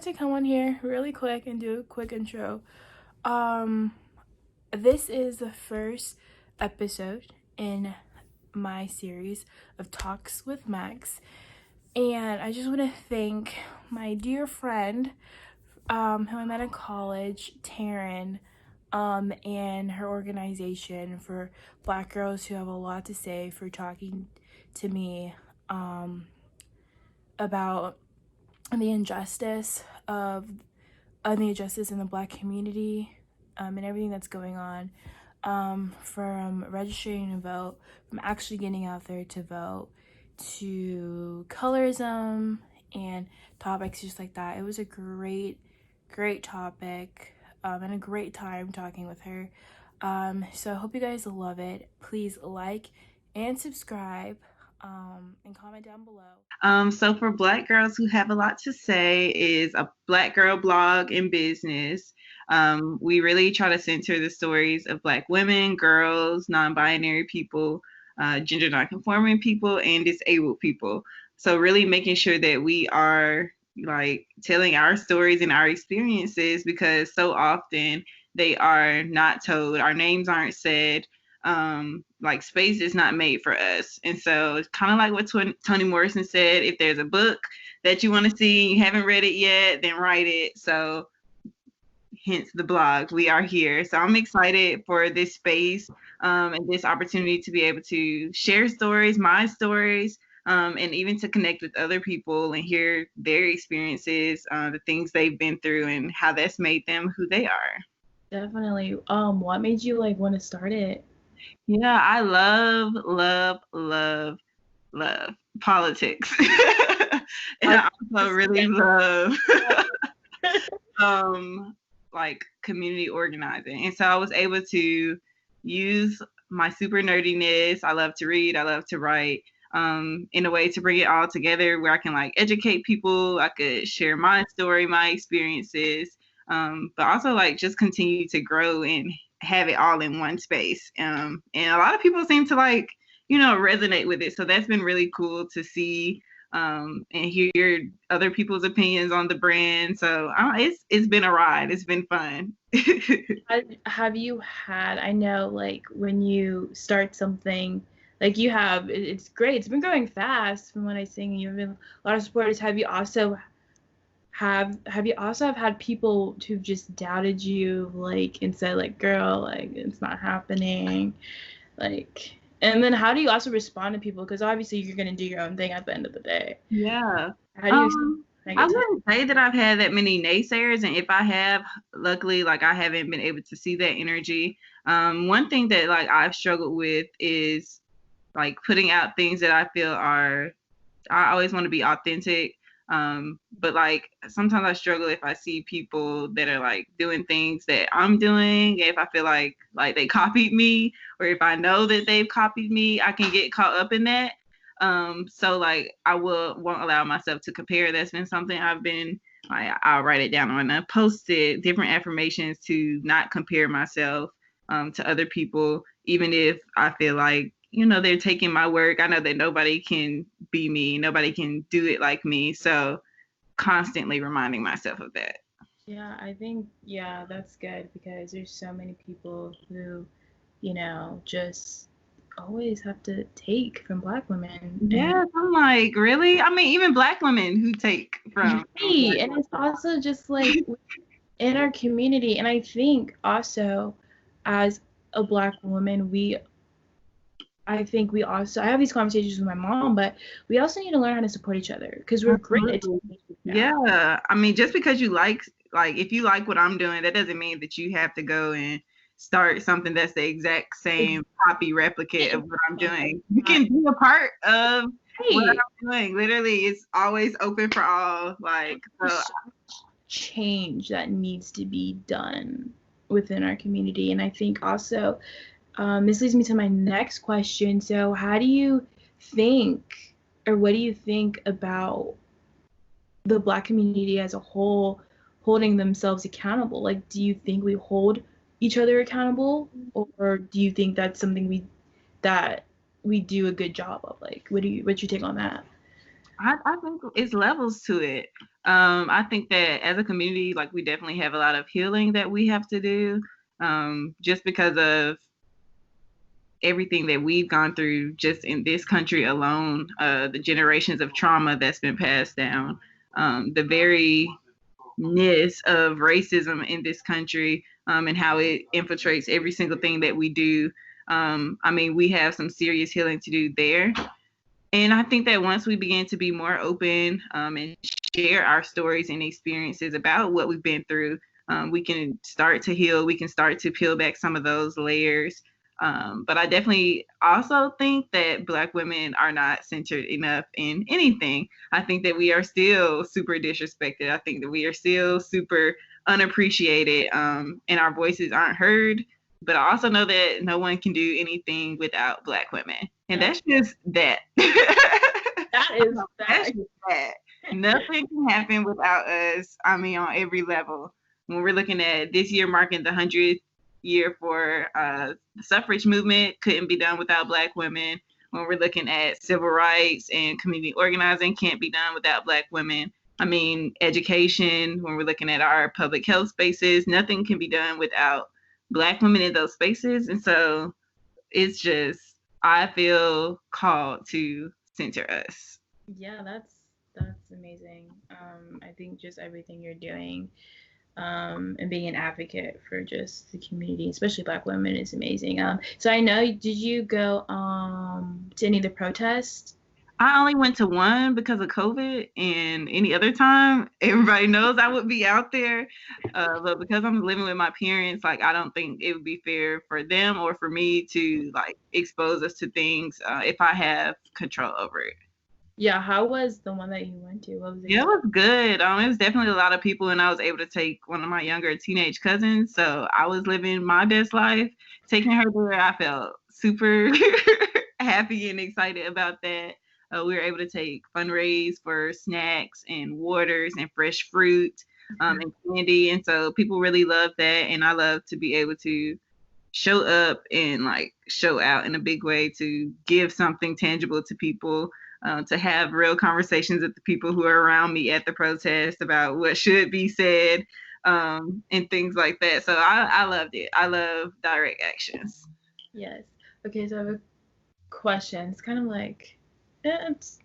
to come on here really quick and do a quick intro. Um, this is the first episode in my series of talks with Meccs, and I just want to thank my dear friend, who I met in college, Teryn, and her organization for Black girls who have a lot to say, for talking to me, about the injustice of the injustice in the Black community, and everything that's going on, from registering to vote, from actually getting out there to vote, to colorism and topics just like that. It was a great topic, and a great time talking with her. So I hope you guys love it. Please like and subscribe, and comment down below. So for Black girls who have a lot to say is a Black girl blog and business. We really try to center the stories of Black women, girls, non-binary people, gender non-conforming people, and disabled people. So really making sure that we are like telling our stories and our experiences, because so often they are not told. Our names aren't said. Like space is not made for us. And so it's kind of like what Toni Morrison said, if there's a book that you want to see and you haven't read it yet, then write it. So hence the blog, we are here. So I'm excited for this space, and this opportunity to be able to share stories, my stories, and even to connect with other people and hear their experiences, the things they've been through and how that's made them who they are. Definitely. What made you want to start it? Yeah, I love politics. And I also really love like community organizing. And so I was able to use my super nerdiness. I love to read, I love to write, in a way to bring it all together where I can like educate people. I could share my story, my experiences, but also like just continue to grow and have it all in one space. And a lot of people seem to like, resonate with it. So that's been really cool to see, and hear other people's opinions on the brand. So it's been a ride. It's been fun. Have you had, I know when you start something, it's great. It's been growing fast from what I see. You've been a lot of supporters. Have you also have had people who've just doubted you, and said girl, it's not happening, and then how do you also respond to people, because obviously you're going to do your own thing at the end of the day? Yeah. How do you I wouldn't say that I've had that many naysayers, and if I have, luckily, I haven't been able to see that energy. One thing that I've struggled with is putting out things that I feel are, I always want to be authentic. But sometimes I struggle if I see people that are doing things that I'm doing. If I feel like they copied me, or if I know that they've copied me, I can get caught up in that. So I won't allow myself to compare. That's been something I've been I'll write it down on a post-it, different affirmations to not compare myself to other people, even if I feel like they're taking my work. I know that nobody can be me, nobody can do it like me. So constantly reminding myself of that. Yeah, I think, that's good, because there's so many people who, just always have to take from Black women. Yeah, I'm like, really? I mean, even Black women who take from. Right, and it's also just in our community, and I think also as a Black woman, I have these conversations with my mom, but we also need to learn how to support each other, because we're great. Yeah, I mean, just because you if you like what I'm doing, that doesn't mean that you have to go and start something that's the exact same copy replicate of what I'm doing. You can be a part of what I'm doing. Literally, it's always open for all. So change that needs to be done within our community, and I think also this leads me to my next question. So how do you think, or what do you think about the Black community as a whole holding themselves accountable? Do you think we hold each other accountable, or do you think that's something we do a good job of? What's your take on that? I think it's levels to it. I think that as a community, like we definitely have a lot of healing that we have to do, just because of everything that we've gone through just in this country alone, the generations of trauma that's been passed down, the very ness of racism in this country, and how it infiltrates every single thing that we do. I mean, we have some serious healing to do there. And I think that once we begin to be more open, and share our stories and experiences about what we've been through, we can start to heal. We can start to peel back some of those layers. But I definitely also think that Black women are not centered enough in anything. I think that we are still super disrespected. I think that we are still super unappreciated, and our voices aren't heard. But I also know that no one can do anything without Black women. And that's just that. That is That's just that. Nothing can happen without us. I mean, on every level. When we're looking at this year marking the 100th year for the suffrage movement, couldn't be done without Black women. When we're looking at civil rights and community organizing, can't be done without Black women. I mean, education, when we're looking at our public health spaces, nothing can be done without Black women in those spaces. And so it's just, I feel called to center us. Yeah, that's amazing. I think just everything you're doing, and being an advocate for just the community, especially Black women, is amazing. So I know, did you go to any of the protests? I only went to one because of COVID, and any other time, everybody knows I would be out there. But because I'm living with my parents, like I don't think it would be fair for them or for me to like expose us to things if I have control over it. Yeah, how was the one that you went to? What was it? Yeah, it was good. It was definitely a lot of people, and I was able to take one of my younger teenage cousins. So I was living my best life. Taking her there, I felt super happy and excited about that. We were able to take fundraise for snacks and waters and fresh fruit, and candy, and so people really love that. And I love to be able to show up and like show out in a big way to give something tangible to people, to have real conversations with the people who are around me at the protest about what should be said, and things like that. So I loved it. I love direct actions. Yes. Okay, so I have a question. It's kind of like, it's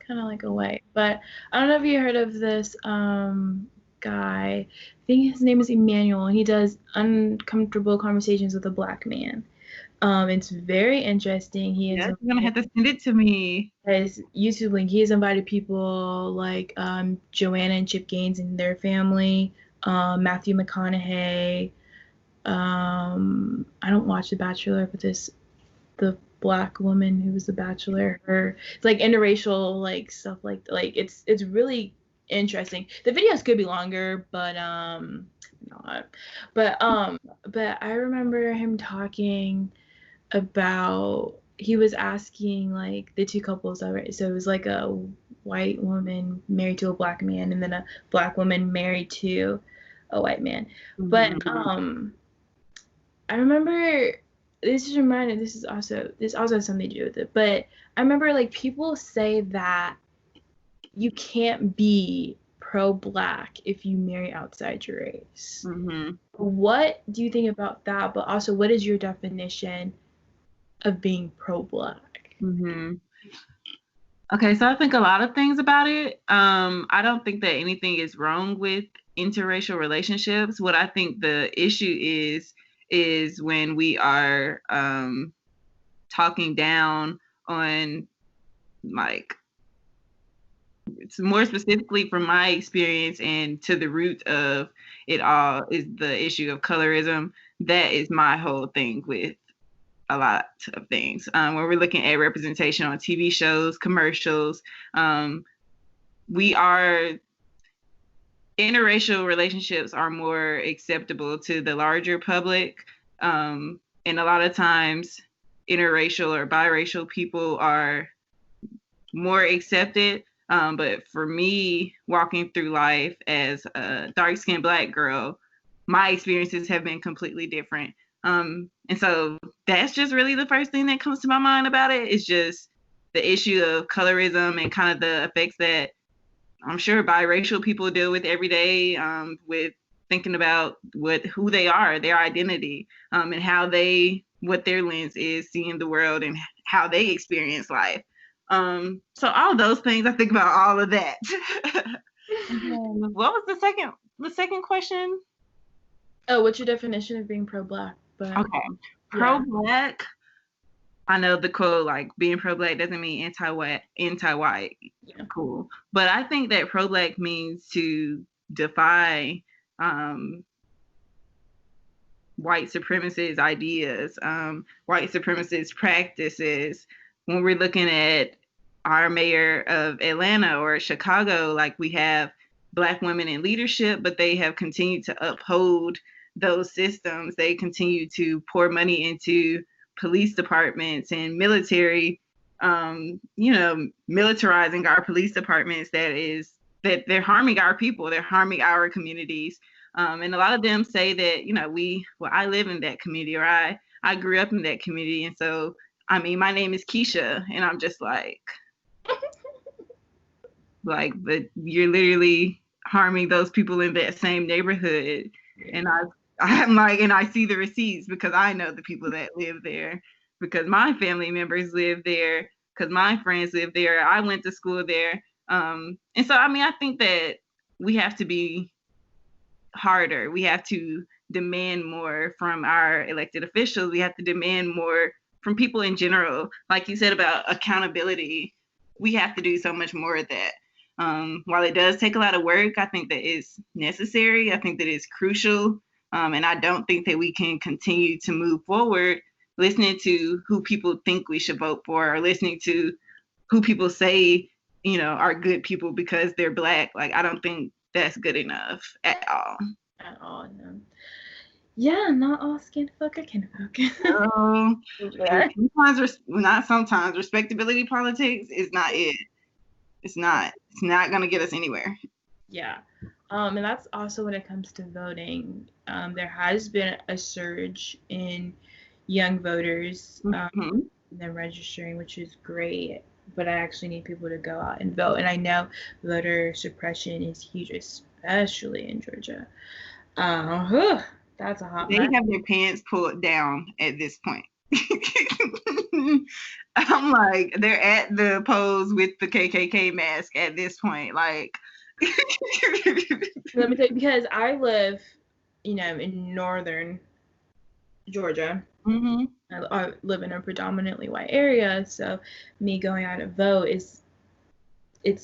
kind of like a way, but I don't know if you heard of this guy. I think his name is Emmanuel, and he does uncomfortable conversations with a Black man. It's very interesting. He is, Yeah, you're gonna have to send it to me. his YouTube link. He has invited people like Joanna and Chip Gaines and their family, Matthew McConaughey. I don't watch The Bachelor, but the Black woman who was the Bachelor, her, it's like interracial like stuff, like it's really interesting. The videos could be longer, but not. But I remember him talking about, he was asking like the two couples, alright, so it was like a white woman married to a Black man and then a Black woman married to a white man. But I remember, this also has something to do with it, but I remember like people say that you can't be pro-Black if you marry outside your race. What do you think about that? But also, what is your definition of being pro-Black? Okay, so I think a lot of things about it. I don't think that anything is wrong with interracial relationships. What I think the issue is when we are talking down on, like, it's more specifically from my experience and to the root of it all is the issue of colorism. That is my whole thing with a lot of things. When we're looking at representation on TV shows, commercials, interracial relationships are more acceptable to the larger public. And a lot of times interracial or biracial people are more accepted. But for me, walking through life as a dark-skinned Black girl, my experiences have been completely different. And so that's just really the first thing that comes to my mind about it. Is just the issue of colorism and kind of the effects that I'm sure biracial people deal with every day, with thinking about who they are, their identity, and what their lens is seeing the world and how they experience life. So all those things, I think about all of that. What was the second question? Oh, what's your definition of being pro-Black? But Okay, pro-Black. I know the quote, like, being pro-Black doesn't mean anti-white. Yeah. Cool. But I think that pro-Black means to defy white supremacist ideas, white supremacist practices. When we're looking at our mayor of Atlanta or Chicago, like, we have Black women in leadership, but they have continued to uphold those systems. They continue to pour money into police departments and military, militarizing our police departments. That they're harming our people. They're harming our communities. And a lot of them say that, I live in that community, or I grew up in that community. And so, I mean, my name is Keisha, and I'm just like, but you're literally harming those people in that same neighborhood. And I'm like, and I see the receipts because I know the people that live there, because my family members live there, because my friends live there. I went to school there. And so, I mean, I think that we have to be harder. We have to demand more from our elected officials. We have to demand more from people in general. Like you said about accountability, we have to do so much more of that. While it does take a lot of work, I think that it's necessary. I think that it's crucial. And I don't think that we can continue to move forward listening to who people think we should vote for, or listening to who people say, are good people because they're Black. Like, I don't think that's good enough at all. At all, no. Yeah, not all skin folk are kin folk. Sometimes respectability politics is not it. It's not going to get us anywhere. Yeah. And that's also when it comes to voting. There has been a surge in young voters and then registering, which is great. But I actually need people to go out and vote. And I know voter suppression is huge, especially in Georgia. That's a hot They mess. have their pants pulled down at this point. I'm like, they're at the polls with the KKK mask at this point. Like, let me tell you, because I live, in northern Georgia. Mm-hmm. I live in a predominantly white area, so me going out to vote it's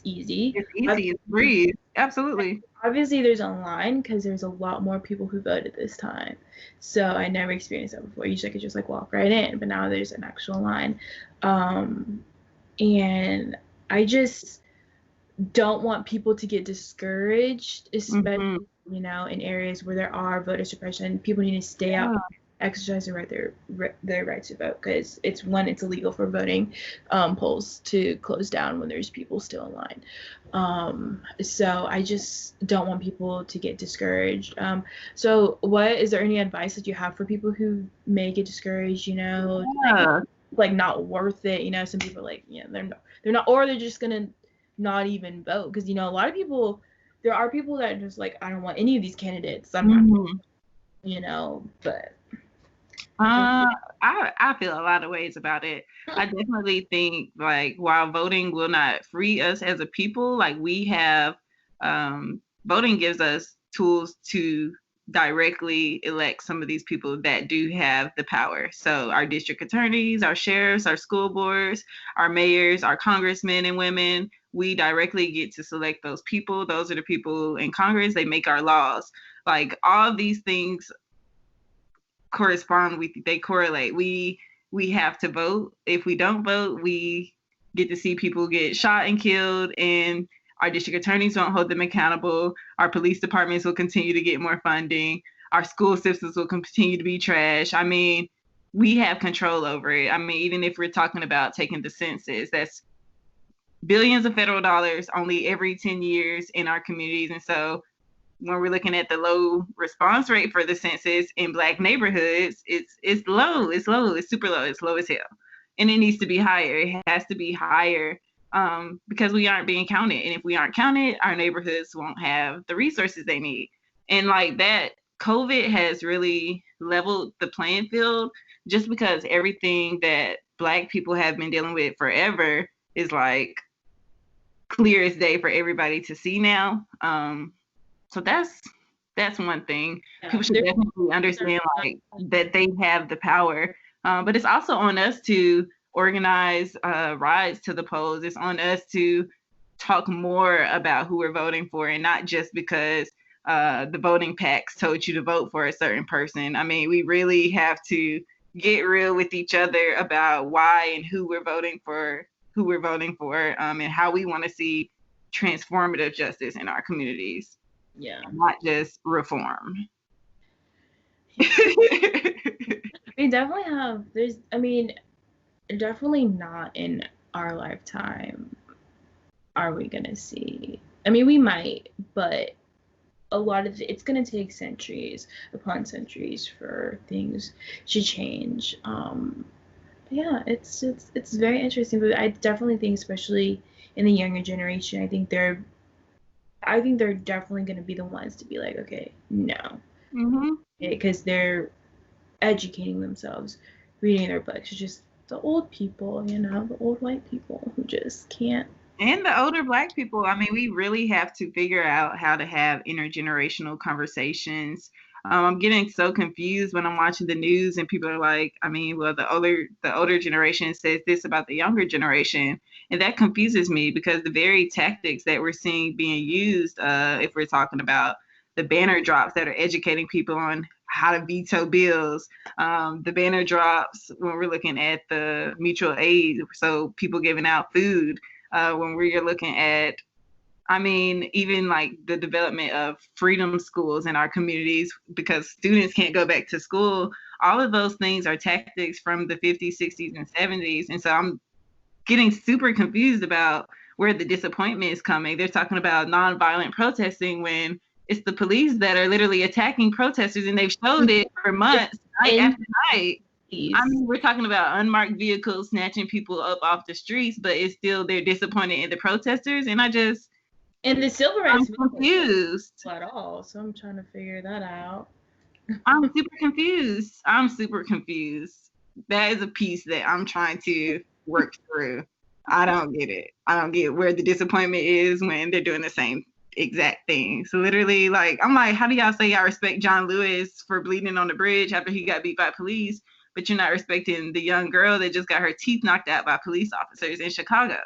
easy. It's easy. It's free. Absolutely. Obviously, there's a line because there's a lot more people who voted this time. So I never experienced that before. Usually I could just walk right in, but now there's an actual line. And I just don't want people to get discouraged, especially, in areas where there are voter suppression. People need to stay out, exercise their right to vote, because it's illegal for voting polls to close down when there's people still in line. So I just don't want people to get discouraged. So is there any advice that you have for people who may get discouraged, like not worth it? Some people they're not, or they're just gonna not even vote, because a lot of people, there are people that are just like, I don't want any of these candidates. I'm not, but I feel a lot of ways about it. I definitely think, like, while voting will not free us as a people, like, we have voting gives us tools to directly elect some of these people that do have the power. So our district attorneys, our sheriffs, our school boards, our mayors, our congressmen and women, we directly get to select those people. Those are the people in Congress. They make our laws. Like, all of these things they correlate. We have to vote. If we don't vote, we get to see people get shot and killed, and our district attorneys won't hold them accountable. Our police departments will continue to get more funding. Our school systems will continue to be trash. I mean, we have control over it. I mean, even if we're talking about taking the census, that's billions of federal dollars only every 10 years in our communities. And so when we're looking at the low response rate for the census in Black neighborhoods, it's low. It's super low. It's low as hell. and it needs to be higher. It has to be higher because we aren't being counted. And if we aren't counted, our neighborhoods won't have the resources they need. And like that, COVID has really leveled the playing field just because everything that Black people have been dealing with forever is like clear as day for everybody to see now. So that's one thing. Yeah, People should definitely understand like that they have the power. But it's also on us to organize rides to the polls. It's on us to talk more about who we're voting for, and not just because the voting packs told you to vote for a certain person. I mean, we really have to get real with each other about why and who we're voting for, and how we want to see transformative justice in our communities. Yeah. Not just reform. We definitely have, definitely not in our lifetime are we gonna see. I mean, we might, but a lot of it's gonna take centuries upon centuries for things to change. Yeah, it's very interesting, but I definitely think, especially in the younger generation, I think they're definitely gonna be the ones to be like, okay, no, because they're educating themselves, reading their books. It's just the old people, the old white people who just can't. And the older Black people. I mean, we really have to figure out how to have intergenerational conversations. I'm getting so confused when I'm watching the news and people are like, I mean, well, the older generation says this about the younger generation, and that confuses me because the very tactics that we're seeing being used, if we're talking about the banner drops that are educating people on how to veto bills, the banner drops when we're looking at the mutual aid, so people giving out food, when we're looking at, I mean, even like the development of freedom schools in our communities because students can't go back to school. All of those things are tactics from the 50s, 60s, and 70s. And so I'm getting super confused about where the disappointment is coming. They're talking about nonviolent protesting when it's the police that are literally attacking protesters, and they've showed it for months, night after night. I mean, we're talking about unmarked vehicles snatching people up off the streets, but it's still they're disappointed in the protesters, and and the civil rights I'm confused at all. So I'm trying to figure that out. I'm super confused. That is a piece that I'm trying to work through. I don't get it. I don't get where the disappointment is when they're doing the same exact thing. So literally, like, I'm like, how do y'all say y'all respect John Lewis for bleeding on the bridge after he got beat by police, but you're not respecting the young girl that just got her teeth knocked out by police officers in Chicago?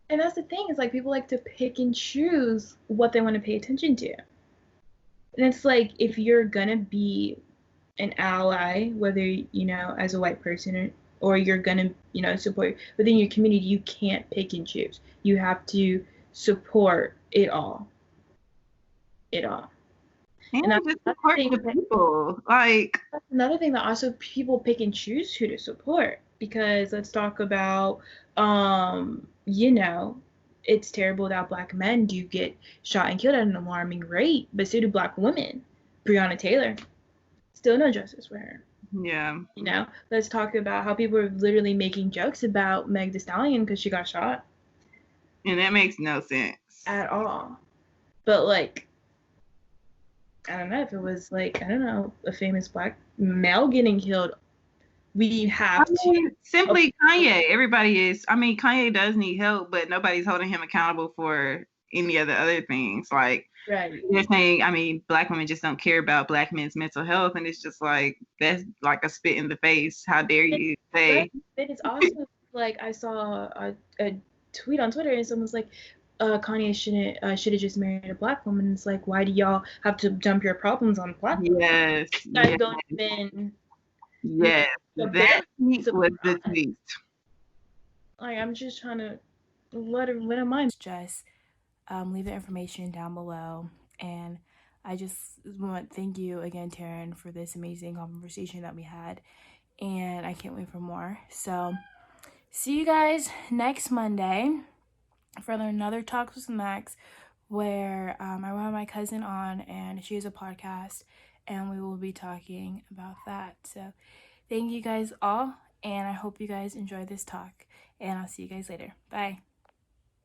And that's the thing, is like people like to pick and choose what they want to pay attention to. And it's like, if you're gonna be an ally, whether as a white person or you're gonna support within your community, you can't pick and choose. You have to support it all. And just support the people. Like, that's another thing, that also people pick and choose who to support, because let's talk about it's terrible that Black men do get shot and killed at an alarming rate, but so do Black women. Breonna Taylor, still no justice for her. Yeah. Let's talk about how people are literally making jokes about Meg Thee Stallion because she got shot. And that makes no sense at all. But like, I don't know, if it was like, I don't know, a famous Black male getting killed, we have to. Simply Kanye. Everybody is. I mean, Kanye does need help, but nobody's holding him accountable for any of the other things. Like, right. They're saying, I mean, Black women just don't care about Black men's mental health, and it's just like, that's like a spit in the face. How dare you say? But it's also like, I saw a tweet on Twitter, and someone's like, Kanye should have just married a Black woman. It's like, why do y'all have to dump your problems on Black women? Yes. You guys don't even. Yes. That tweet was the tweet. Like, I'm just trying to let her mind. Just leave the information down below, and I just want to thank you again, Teryn, for this amazing conversation that we had, and I can't wait for more. So see you guys next Monday for another Talks with Meccs, where I will have my cousin on, and she has a podcast, and we will be talking about that. So thank you guys all, And I hope you guys enjoy this talk. And I'll see you guys later. Bye.